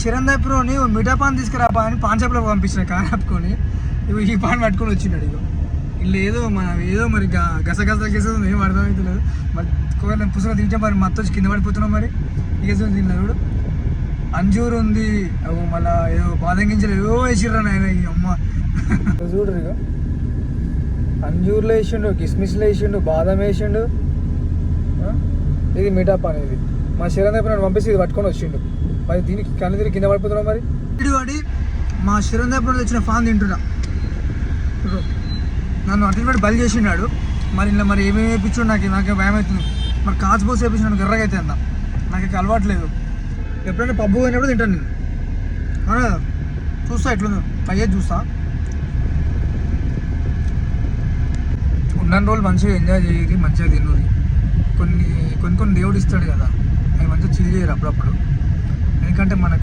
శిరందాయ్ ప్రోని మిఠా pan తీసుకురాపా అని pan షాప్లో పంపించిన కార్ ఆపుకొని ఇవి ఈ పాన్ పట్టుకొని వచ్చినాడు. ఇగో ఇల్లు ఏదో మరి గసగస ఏం అర్థమవుతలేదు. మరి కూరలు పుస్తకం తింటే మరి మొత్తం కింద పడిపోతున్నాం. మరి ఇక తిన్నాడు. అంజూరు ఉంది, మళ్ళీ ఏదో బాదం గింజలు ఏవో వేసిర్రా నాయన. ఈ అమ్మ చూడరు ఇక అంజూరులో వేసిండు, కిస్మిస్లో వేసిండు, బాదం వేసిండు. ఇది మిఠా పాన్. ఇది మా శిరందాయ్ నన్ను పంపిస్తే ఇది పట్టుకొని వచ్చిండు. మరి దీనికి కళ్ళు తిరిగి కింద పడిపోతున్నాం. మరి వాడి మా శిరందాయ్ తెచ్చిన పాన్ తింటున్నా. నన్ను అటు పెట్టి బలి చేసినాడు. మరి ఇలా మరి ఏమేమి వేయించాడు నాకు భయం అవుతుంది. మరి కాచు పోసి వేయించినాడు గర్రగా అయితే అంత నాకు ఇక అలవాట్లేదు. ఎప్పుడైనా పబ్బు పోయినప్పుడు తింటాను నేను. అవునా కదా, చూస్తా ఎట్లుందో అయ్యేది చూస్తా. ఉన్న రోజులు మంచిగా ఎంజాయ్ చేయరు, మంచిగా తిన్నది. కొన్ని దేవుడు ఇస్తాడు కదా, అవి మంచిగా చిల్ చేయరు అప్పుడప్పుడు. ఎందుకంటే మనం